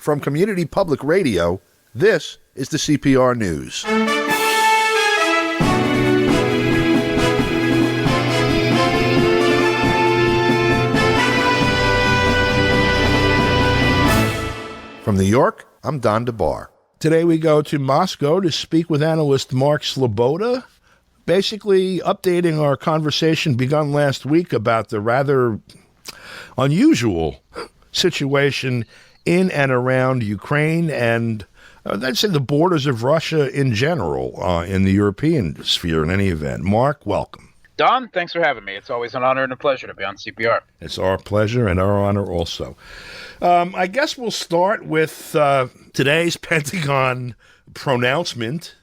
From Community Public Radio, this is the CPR News. From New York, I'm Don DeBar. Today we go to Moscow to speak with analyst Mark Sloboda, basically updating our conversation begun last week about the rather unusual situation in and around Ukraine and I'd say the borders of Russia in general, in the European sphere in any event. Mark, welcome. Don, thanks for having me. It's always an honor and a pleasure to be on CPR. It's our pleasure and our honor also. I guess we'll start with today's Pentagon pronouncement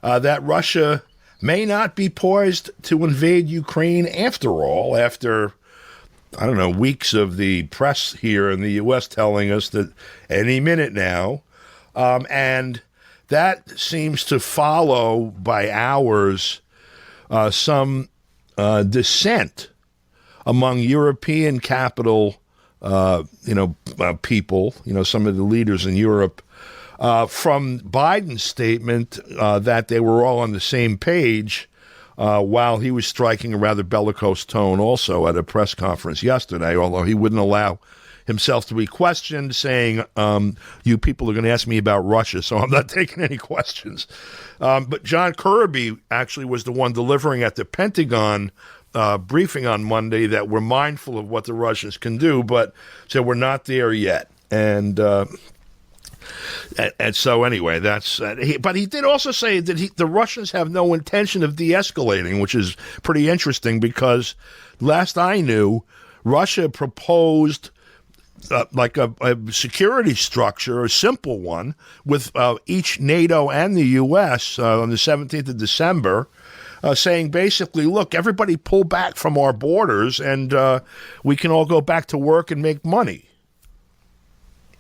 that Russia may not be poised to invade Ukraine after all, after, I don't know, weeks of the press here in the U.S. telling us that any minute now. And that seems to follow by hours some dissent among European capital, people, some of the leaders in Europe, from Biden's statement that they were all on the same page while he was striking a rather bellicose tone also at a press conference yesterday, although he wouldn't allow himself to be questioned, saying, you people are going to ask me about Russia, so I'm not taking any questions. But John Kirby actually was the one delivering at the Pentagon briefing on Monday that we're mindful of what the Russians can do, but so we're not there yet. And so anyway, that's. But he did also say that the Russians have no intention of de-escalating, which is pretty interesting because last I knew, Russia proposed like a security structure, a simple one, with each NATO and the U.S. On the 17th of December, saying basically, look, everybody pull back from our borders and we can all go back to work and make money.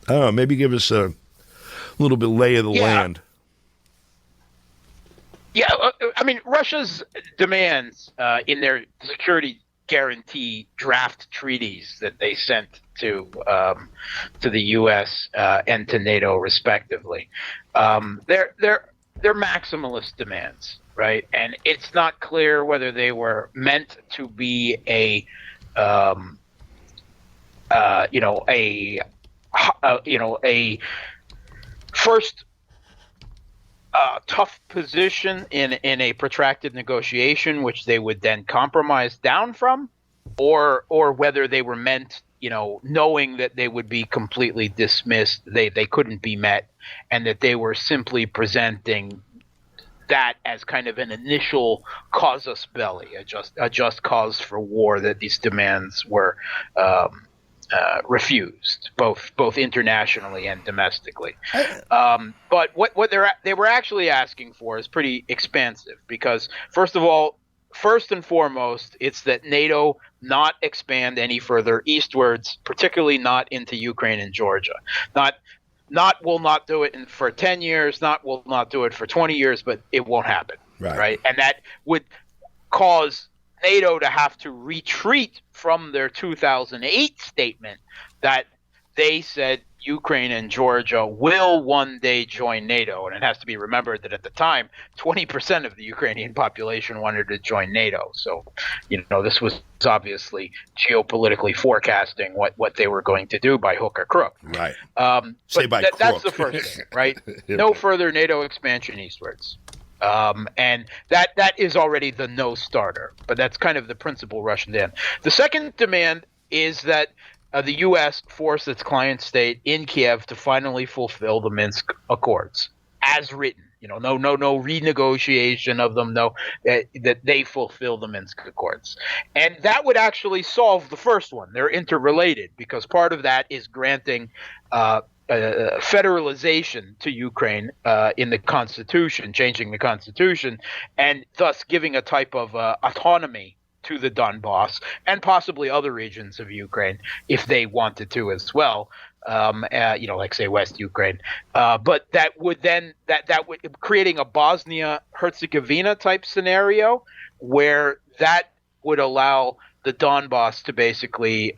I don't know, maybe give us a little bit lay of the land. Yeah, I mean, Russia's demands in their security guarantee draft treaties that they sent to the U.S. And to NATO, respectively, they're maximalist demands, right? And it's not clear whether they were meant to be a first tough position in a protracted negotiation, which they would then compromise down from, or whether they were meant, knowing that they would be completely dismissed, they couldn't be met, and that they were simply presenting that as kind of an initial casus belli, a just cause for war, that these demands were refused, both internationally and domestically. But what they were actually asking for is pretty expansive, because first and foremost, it's that NATO not expand any further eastwards, particularly not into Ukraine and Georgia. Will not do it for 10 years, will not do it for 20 years, but it won't happen, right? And that would cause NATO to have to retreat from their 2008 statement that they said Ukraine and Georgia will one day join NATO. And it has to be remembered that at the time, 20% of the Ukrainian population wanted to join NATO. So, this was obviously geopolitically forecasting what they were going to do by hook or crook. Right. That's the first thing, right? No further NATO expansion eastwards. And that is already the no starter, but that's kind of the principal Russian demand. The second demand is that the U.S. force its client state in Kiev to finally fulfill the Minsk Accords as written. No renegotiation of them. That they fulfill the Minsk Accords, and that would actually solve the first one. They're interrelated because part of that is granting federalization to Ukraine in the constitution, changing the constitution, and thus giving a type of autonomy to the Donbass and possibly other regions of Ukraine if they wanted to as well. Like say West Ukraine, but that would creating a Bosnia-Herzegovina type scenario where that would allow the Donbass to basically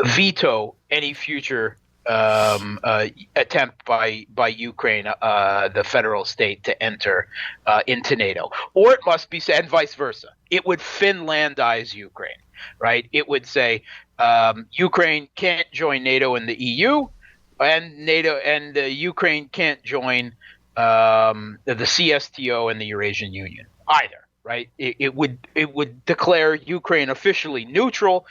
veto any future attempt by Ukraine, the federal state, to enter into NATO, or it must be said, and vice versa. It would Finlandize Ukraine, right? It would say Ukraine can't join NATO and the EU, and NATO and Ukraine can't join the CSTO and the Eurasian Union either, right? It would declare Ukraine officially neutral,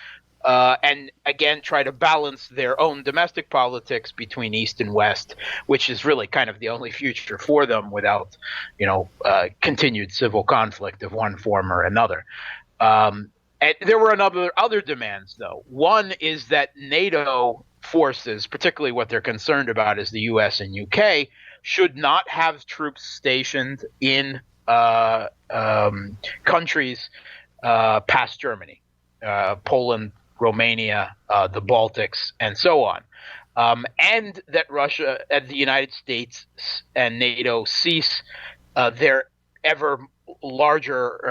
and again try to balance their own domestic politics between East and West, which is really kind of the only future for them without, continued civil conflict of one form or another. And there were other demands, though. One is that NATO forces, particularly what they're concerned about is the U.S. and UK, should not have troops stationed in countries past Germany, Poland, Romania, the Baltics, and so on. And that Russia and the United States and NATO cease their ever larger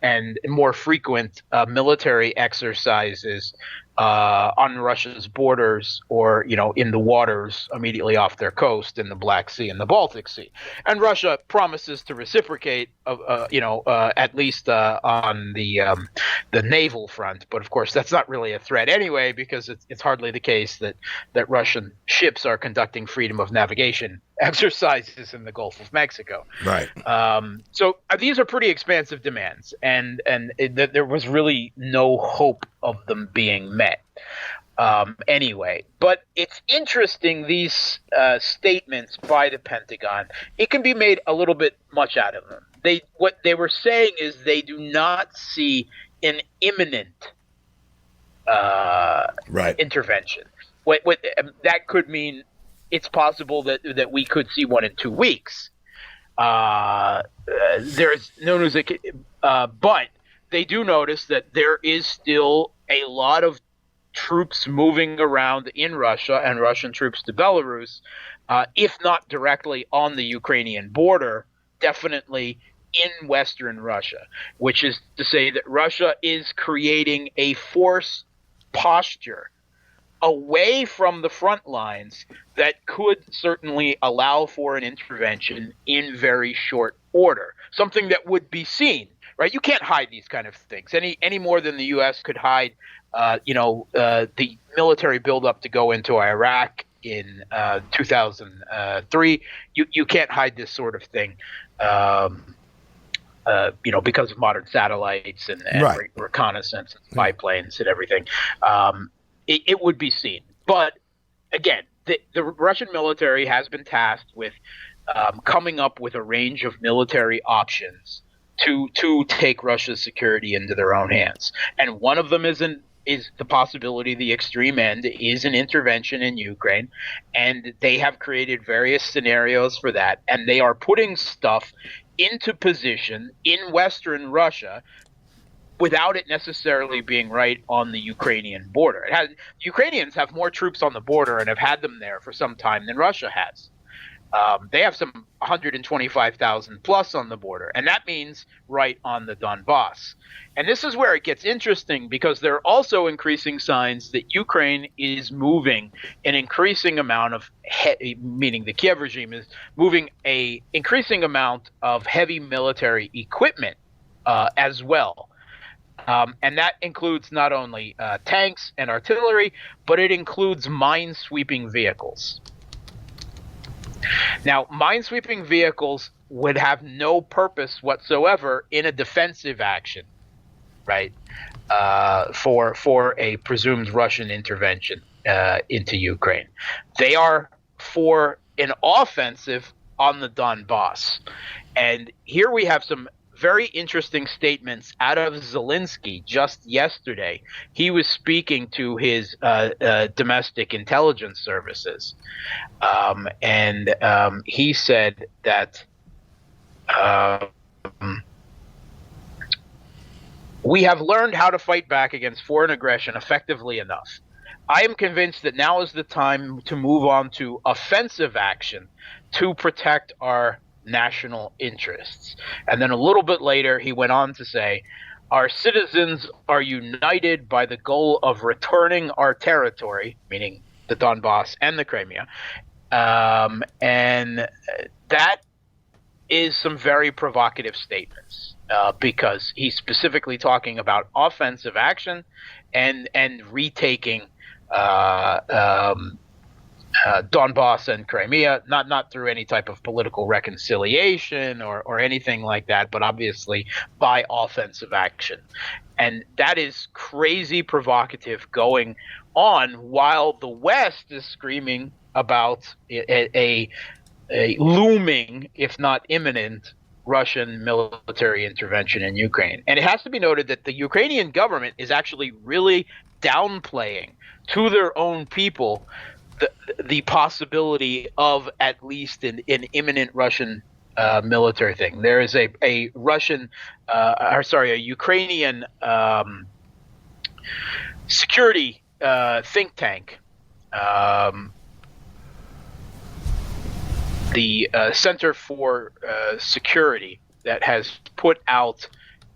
and more frequent military exercises on Russia's borders, or in the waters immediately off their coast in the Black Sea and the Baltic Sea. And Russia promises to reciprocate, at least on the naval front. But of course, that's not really a threat anyway, because it's hardly the case that Russian ships are conducting freedom of navigation exercises in the Gulf of Mexico. Right. So these are pretty expansive demands, and there was really no hope of them being met. Anyway, but it's interesting, these statements by the Pentagon. It can be made a little bit much out of them. What they were saying is they do not see an imminent intervention. What that could mean, it's possible that we could see one in 2 weeks. There's no news, but they do notice that there is still a lot of troops moving around in Russia and Russian troops to Belarus, if not directly on the Ukrainian border, definitely in Western Russia, which is to say that Russia is creating a force posture away from the front lines that could certainly allow for an intervention in very short order, something that would be seen, right? You can't hide these kind of things any more than the U.S. could hide, the military buildup to go into Iraq in 2003. You can't hide this sort of thing, because of modern satellites and right. reconnaissance and spy planes and everything. It would be seen. But again, the Russian military has been tasked with coming up with a range of military options to take Russia's security into their own hands. And one of them is the possibility, the extreme end, is an intervention in Ukraine. And they have created various scenarios for that. And they are putting stuff into position in Western Russia without it necessarily being right on the Ukrainian border. Ukrainians have more troops on the border and have had them there for some time than Russia has. They have some 125,000 plus on the border, and that means right on the Donbass. And this is where it gets interesting, because there are also increasing signs that Ukraine is moving an increasing amount of, meaning the Kiev regime is moving a increasing amount of heavy military equipment as well. And that includes not only tanks and artillery, but it includes mine-sweeping vehicles. Now, mine-sweeping vehicles would have no purpose whatsoever in a defensive action, right, for a presumed Russian intervention into Ukraine. They are for an offensive on the Donbass. And here we have some very interesting statements out of Zelensky just yesterday. He was speaking to his domestic intelligence services, and he said that we have learned how to fight back against foreign aggression effectively enough. I am convinced that now is the time to move on to offensive action to protect our national interests. And then a little bit later, he went on to say, our citizens are united by the goal of returning our territory, meaning the Donbass and the Crimea, and that is some very provocative statements because he's specifically talking about offensive action and retaking Donbass and Crimea, not through any type of political reconciliation or anything like that, but obviously by offensive action. And that is crazy provocative going on while the West is screaming about a looming, if not imminent, Russian military intervention in Ukraine. And it has to be noted that the Ukrainian government is actually really downplaying to their own people the possibility of at least an imminent Russian military thing. There is a Ukrainian security think tank, the Center for Security, that has put out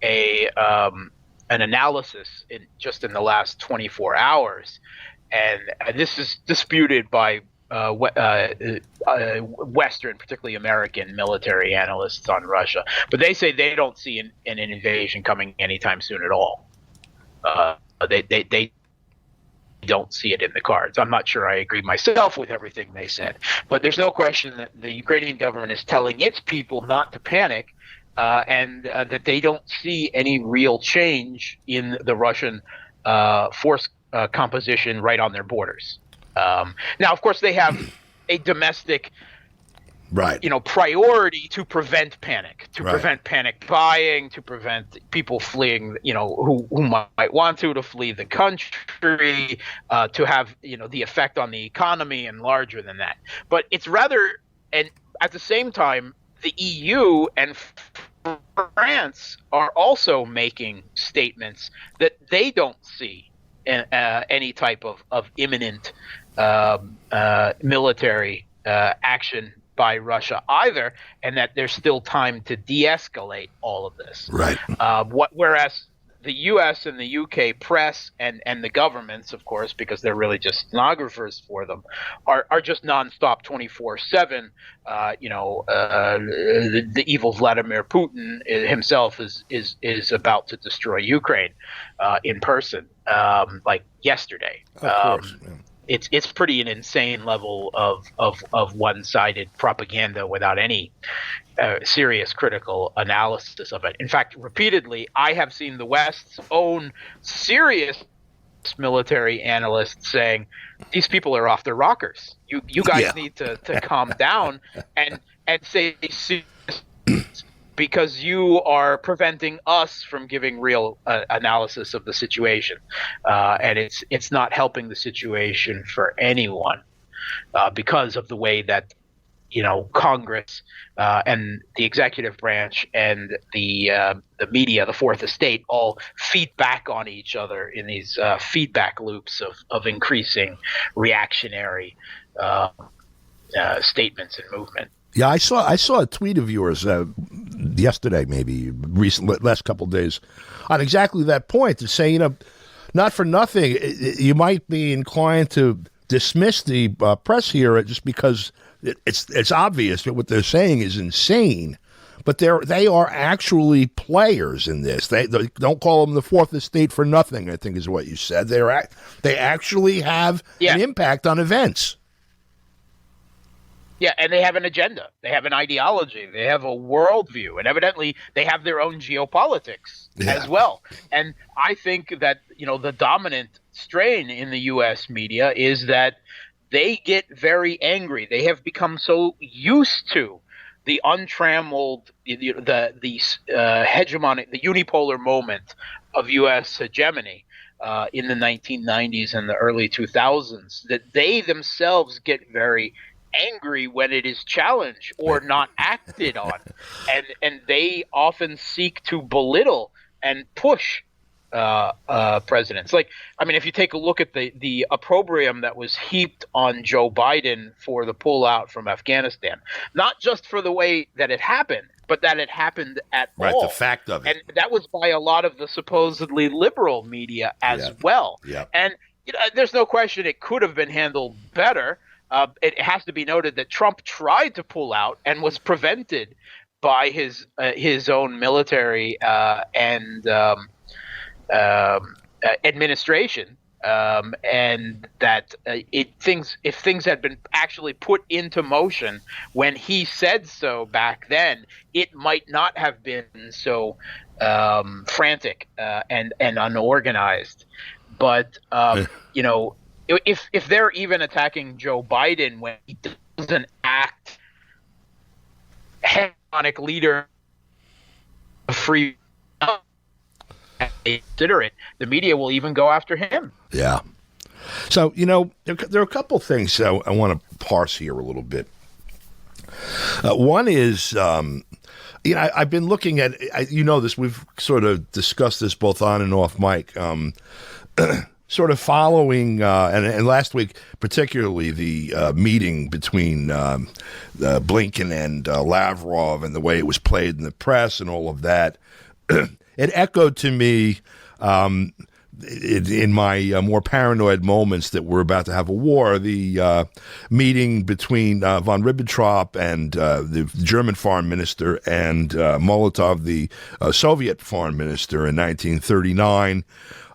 an analysis in the last 24 hours. And this is disputed by Western, particularly American military analysts on Russia. But they say they don't see an invasion coming anytime soon at all. They don't see it in the cards. I'm not sure I agree myself with everything they said. But there's no question that the Ukrainian government is telling its people not to panic and that they don't see any real change in the Russian force composition right on their borders. Now, of course, they have a domestic, priority to prevent panic, prevent panic buying, to prevent people fleeing, who might want to flee the country, to have, the effect on the economy and larger than that. But it's rather, and at the same time, the EU and France are also making statements that they don't see any type of imminent military action by Russia either, and that there's still time to de-escalate all of this. Right. Whereas the U.S. and the U.K. press and the governments, of course, because they're really just stenographers for them, are just nonstop 24/7. The evil Vladimir Putin himself is about to destroy Ukraine in person, like yesterday. Of course. Yeah. It's pretty an insane level of one-sided propaganda without any serious critical analysis of it. In fact, repeatedly, I have seen the West's own serious military analysts saying these people are off their rockers. You guys need to calm down and say serious, because you are preventing us from giving real analysis of the situation, and it's not helping the situation for anyone because of the way that Congress and the executive branch and the media, the Fourth Estate, all feed back on each other in these feedback loops of increasing reactionary statements and movement. Yeah, I saw a tweet of yours yesterday, maybe last couple of days, on exactly that point, to say, not for nothing, you might be inclined to dismiss the press here just because it's obvious that what they're saying is insane, but they are actually players in this. They don't call them the Fourth Estate for nothing, I think is what you said. They actually have an impact on events. Yeah, and they have an agenda. They have an ideology. They have a worldview. And evidently, they have their own geopolitics as well. And I think that, the dominant strain in the U.S. media is that they get very angry. They have become so used to the untrammeled, the hegemonic, the unipolar moment of U.S. hegemony in the 1990s and the early 2000s that they themselves get very angry when it is challenged or not acted on, and they often seek to belittle and push presidents. Like, if you take a look at the opprobrium that was heaped on Joe Biden for the pullout from Afghanistan, not just for the way that it happened, but that it happened at all. Right, the fact of it. And that was by a lot of the supposedly liberal media as well. Yeah. And there's no question it could have been handled better. It has to be noted that Trump tried to pull out and was prevented by his own military and administration, and that if things had been actually put into motion when he said so back then, it might not have been so frantic and unorganized. But if they're even attacking Joe Biden when he doesn't act hegemonic leader of free, consider it, the media will even go after him. Yeah. So, there are a couple things I want to parse here a little bit. One is, I've been looking at, this, we've sort of discussed this both on and off mic, sort of following, and last week, particularly the meeting between Blinken and Lavrov and the way it was played in the press and all of that. It echoed to me in my more paranoid moments that we're about to have a war, the meeting between von Ribbentrop and the German foreign minister and Molotov, the Soviet foreign minister in 1939,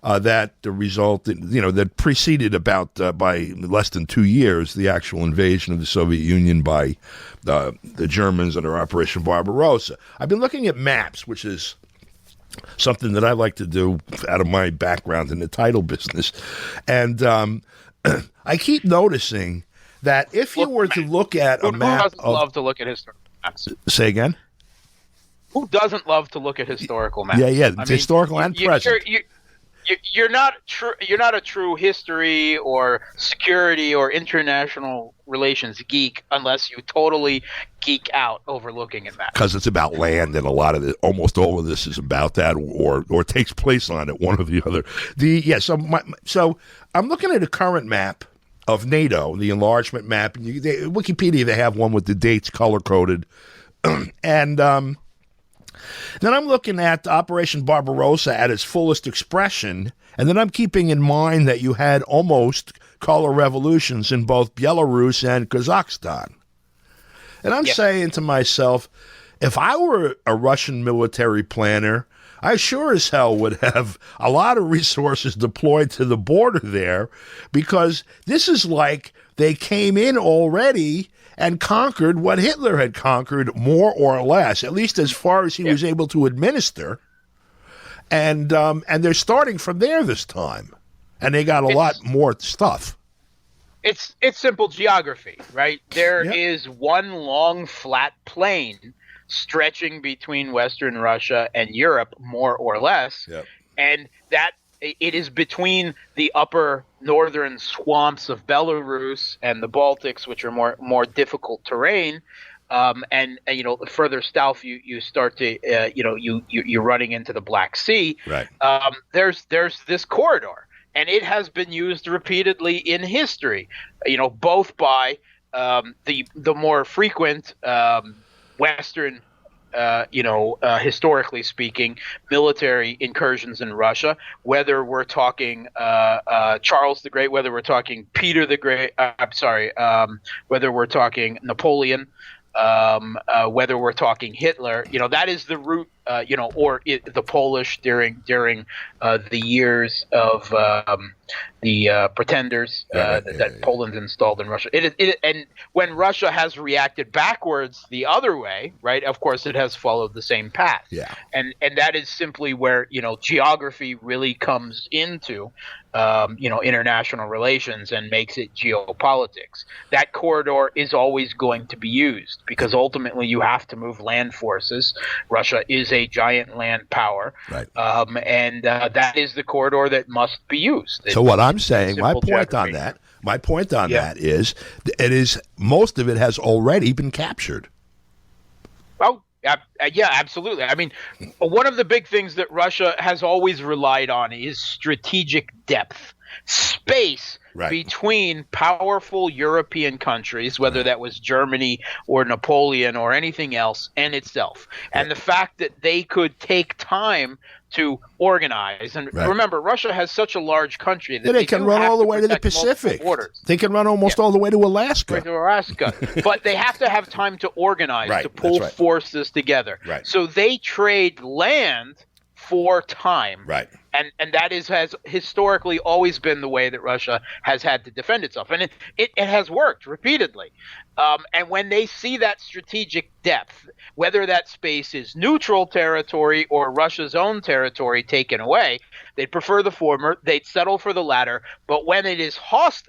that resulted, that preceded about by less than 2 years the actual invasion of the Soviet Union by the Germans under Operation Barbarossa. I've been looking at maps, which is something that I like to do out of my background in the title business. And I keep noticing that if you were to look at a map... Who doesn't love to look at historical maps? Say again? Who doesn't love to look at historical maps? Yeah, historical and present. You're not a true history or security or international relations geek unless you totally geek out over looking at maps. Because it's about land, and almost all of this is about that, or takes place on it, one or the other. So I'm looking at a current map of NATO, the enlargement map. Wikipedia, they have one with the dates color coded, and then I'm looking at Operation Barbarossa at its fullest expression, and then I'm keeping in mind that you had almost color revolutions in both Belarus and Kazakhstan. And I'm saying to myself, if I were a Russian military planner, I sure as hell would have a lot of resources deployed to the border there, because this is like they came in already and conquered what Hitler had conquered, more or less, at least as far as he was able to administer. And they're starting from there this time, and they got a lot more stuff. It's simple geography, right? There is one long flat plain stretching between Western Russia and Europe, more or less, and that it is between the upper northern swamps of Belarus and the Baltics, which are more difficult terrain, and further south you start to you're running into the Black Sea. Right. There's this corridor, and it has been used repeatedly in history. Both by the more frequent Western. Historically speaking, military incursions in Russia, whether we're talking Charles the Great, whether we're talking Peter the Great, whether we're talking Napoleon, whether we're talking Hitler, that is the route, or the Polish during the years of the pretenders that Poland installed in Russia. And when Russia has reacted backwards the other way, right? Of course, it has followed the same path. Yeah. And that is simply where geography really comes into international relations and makes it geopolitics. That corridor is always going to be used because ultimately you have to move land forces. Russia is a giant land power, right? And that is the corridor that must be used. So what I'm saying, my point on that is, most of it has already been captured. Well, yeah, absolutely. I mean, one of the big things that Russia has always relied on is strategic depth. space between powerful European countries, whether that was Germany or Napoleon or anything else, and itself. And the fact that they could take time to organize. And remember, Russia has such a large country that they can run all the way to the Pacific. They can run almost all the way to Alaska. Right to Alaska. But they have to have time to organize, to pull forces together. So they trade land for time. And that has historically always been the way that Russia has had to defend itself. And it has worked repeatedly. And when they see that strategic depth, whether that space is neutral territory or Russia's own territory taken away, they'd prefer the former. They'd settle for the latter. But when it is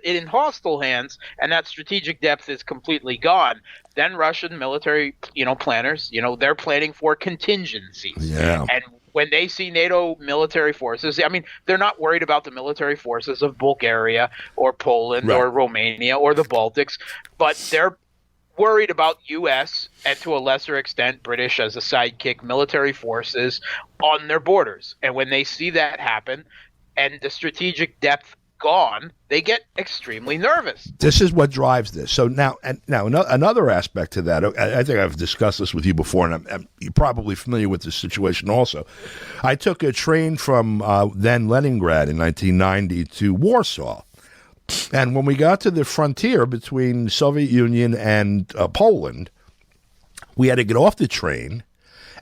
in hostile hands and that strategic depth is completely gone, then Russian military, planners, they're planning for contingencies. Yeah. And when they see NATO military forces, I mean, they're not worried about the military forces of Bulgaria or Poland or Romania or the Baltics, but they're worried about U.S. and to a lesser extent British as a sidekick military forces on their borders. And when they see that happen and the strategic depth gone, they get extremely nervous. This is what drives this. So now another aspect to that, I think I've discussed this with you before, and you're probably familiar with this situation also. I took a train from then Leningrad in 1990 to Warsaw. And when we got to the frontier between the Soviet Union and Poland, we had to get off the train,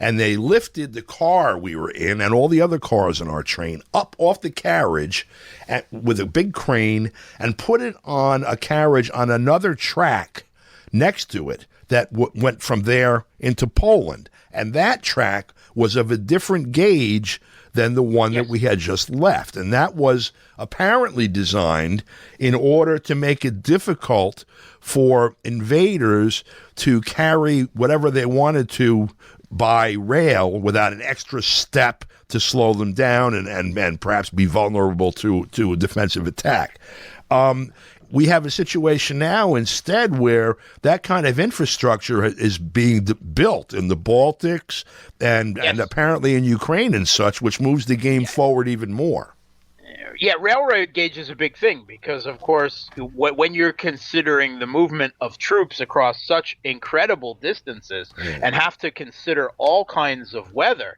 and they lifted the car we were in and all the other cars in our train up off the carriage with a big crane and put it on a carriage on another track next to it that went from there into Poland. And that track was of a different gauge than the one that we had just left. And that was apparently designed in order to make it difficult for invaders to carry whatever they wanted to by rail without an extra step to slow them down and perhaps be vulnerable to a defensive attack. We have a situation now instead where that kind of infrastructure is being built in the Baltics and apparently in Ukraine and such, which moves the game forward even more. Yeah, railroad gauge is a big thing because, of course, when you're considering the movement of troops across such incredible distances and have to consider all kinds of weather,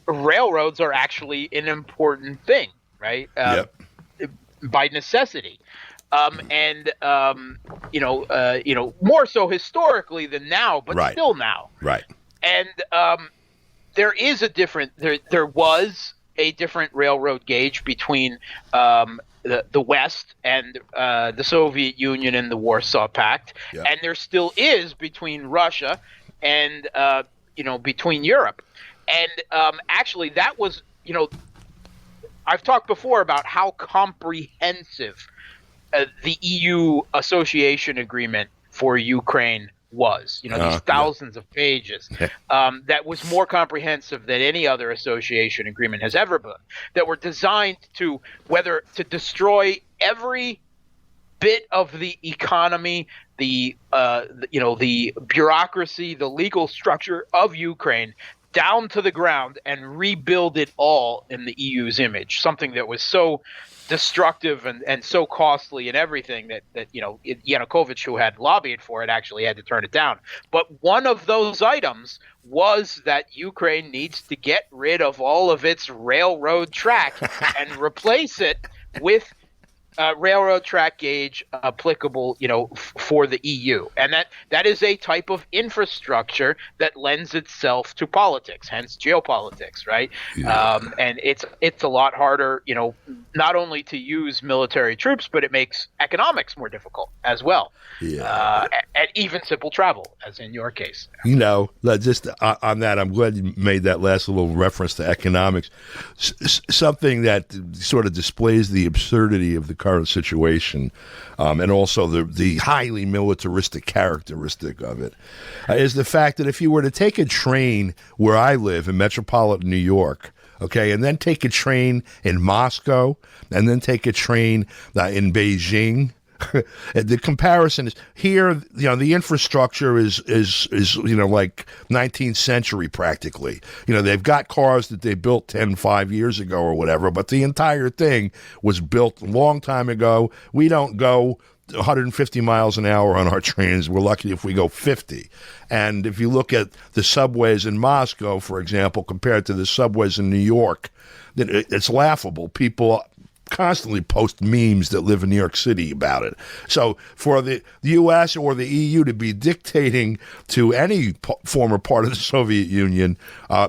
railroads are actually an important thing, right? By necessity. More so historically than now, but still now. Right. And there was a different railroad gauge between the West and the Soviet Union and the Warsaw Pact, and there still is between Russia and between Europe. And actually, that was I've talked before about how comprehensive the EU association agreement for Ukraine was, these thousands of pages, that was more comprehensive than any other association agreement has ever been, that were designed to destroy every bit of the economy, the bureaucracy, the legal structure of Ukraine down to the ground and rebuild it all in the EU's image, something that was so destructive and so costly and everything that Yanukovych, who had lobbied for it, actually had to turn it down. But one of those items was that Ukraine needs to get rid of all of its railroad track and replace it with railroad track gauge applicable, for the EU. And that is a type of infrastructure that lends itself to politics, hence geopolitics, right? Yeah. And it's a lot harder, not only to use military troops, but it makes economics more difficult as well. Yeah. And even simple travel, as in your case. Just on that, I'm glad you made that last little reference to economics. Something that sort of displays the absurdity of the current situation, and also the highly militaristic characteristic of it, is the fact that if you were to take a train where I live in metropolitan New York, okay, and then take a train in Moscow, and then take a train in Beijing, The comparison is here. The infrastructure is like 19th century practically. They've got cars that they built 5 years ago or whatever, but the entire thing was built a long time ago. We don't go 150 miles an hour on our trains. We're lucky if we go 50. And if you look at the subways in Moscow, for example, compared to the subways in New York, it's laughable. People constantly post memes that live in New York City about it. So for the U.S. or the EU to be dictating to any former part of the Soviet Union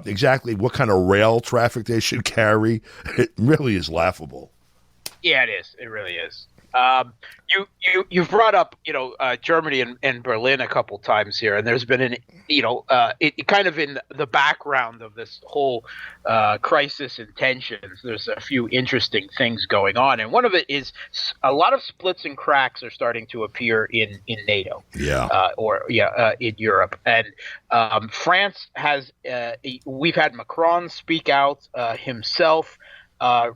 exactly what kind of rail traffic they should carry, it really is laughable. Yeah, it is. It really is. You've brought up Germany and Berlin a couple times here, and there's been it kind of in the background of this whole crisis and tensions. There's a few interesting things going on, and one of it is a lot of splits and cracks are starting to appear in NATO. In Europe, and France has. We've had Macron speak out himself.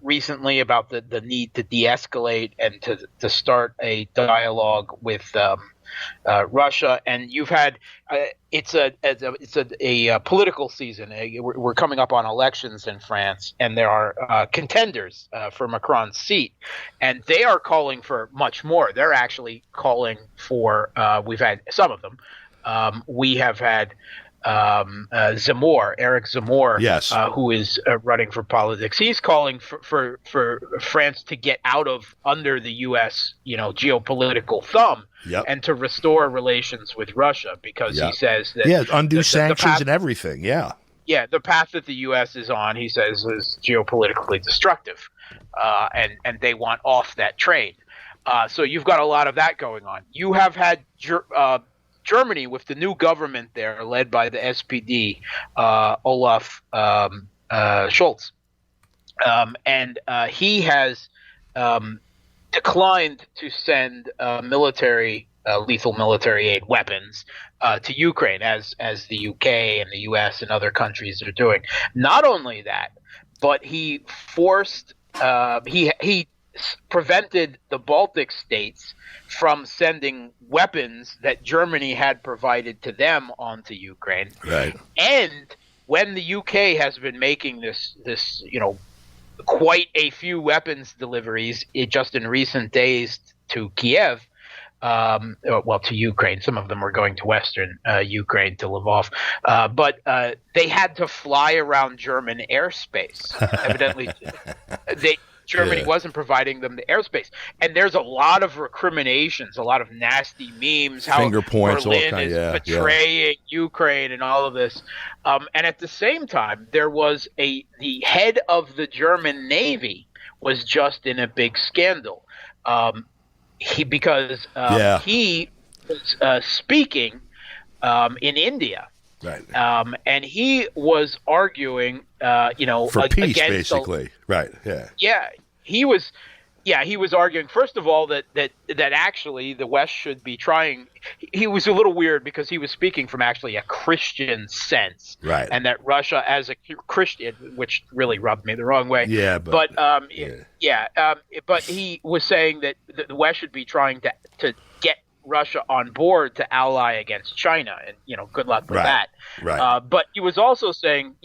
Recently about the need to de-escalate and to start a dialogue with Russia, and you've had it's a political season. We're coming up on elections in France, and there are contenders for Macron's seat, and they are calling for much more. They're actually calling for. We've had some of them. We have had. Eric Zemmour, yes, who is running for politics. He's calling for France to get out of under the U.S. Geopolitical thumb, and to restore relations with Russia, because he says that undo sanctions and everything. The path that the U.S. is on, he says, is geopolitically destructive, and they want off that train. So you've got a lot of that going on. You have had Germany, with the new government there, led by the SPD, Olaf Scholz, and he has declined to send lethal military aid weapons to Ukraine, as the UK and the US and other countries are doing. Not only that, but he forced he prevented the Baltic states from sending weapons that Germany had provided to them onto Ukraine. Right. And when the UK has been making this quite a few weapons deliveries just in recent days to Kiev, to Ukraine. Some of them were going to Western Ukraine, to Lvov. But they had to fly around German airspace. Evidently, Germany wasn't providing them the airspace. And there's a lot of recriminations, a lot of nasty memes, how finger points, Berlin is betraying Ukraine and all of this. And at the same time, there was the head of the German Navy was just in a big scandal. He was speaking in India. Right. And he was arguing, for peace, against basically. Right. Yeah. Yeah. He was arguing, first of all, that actually the West should be trying. He was a little weird because he was speaking from actually a Christian sense. Right. And that Russia as a Christian, which really rubbed me the wrong way. Yeah. But he was saying that the West should be trying to get Russia on board to ally against China, and good luck with that. Right. But he was also saying,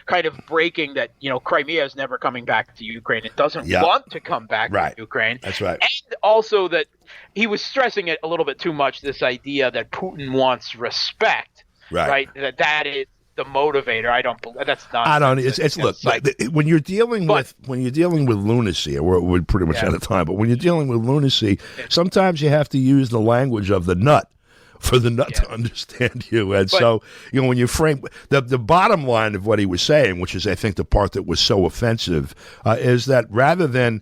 kind of breaking that, Crimea is never coming back to Ukraine. It doesn't want to come back to Ukraine. That's right. And also that he was stressing it a little bit too much. This idea that Putin wants respect, right? That is the motivator. I don't believe that's not. I don't. It's look, when you're dealing with lunacy, we're pretty much out of time. But when you're dealing with lunacy, sometimes you have to use the language of the nut for the nut to understand you. And so, when you frame the bottom line of what he was saying, which is I think the part that was so offensive, is that rather than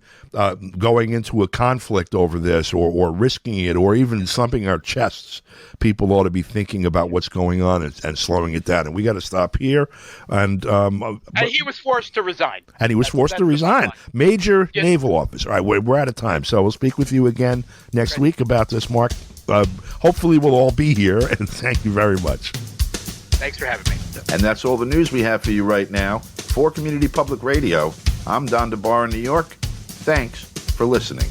going into a conflict over this or risking it or even slumping our chests, people ought to be thinking about what's going on and slowing it down. And we got to stop here. And he was forced to resign. And he was forced to resign. Major naval officer. All right, we're out of time. So we'll speak with you again next week about this, Mark. Hopefully we'll all be here, and thank you very much. Thanks for having me. And that's all the news we have for you right now. For Community Public Radio, I'm Don DeBar in New York. Thanks for listening.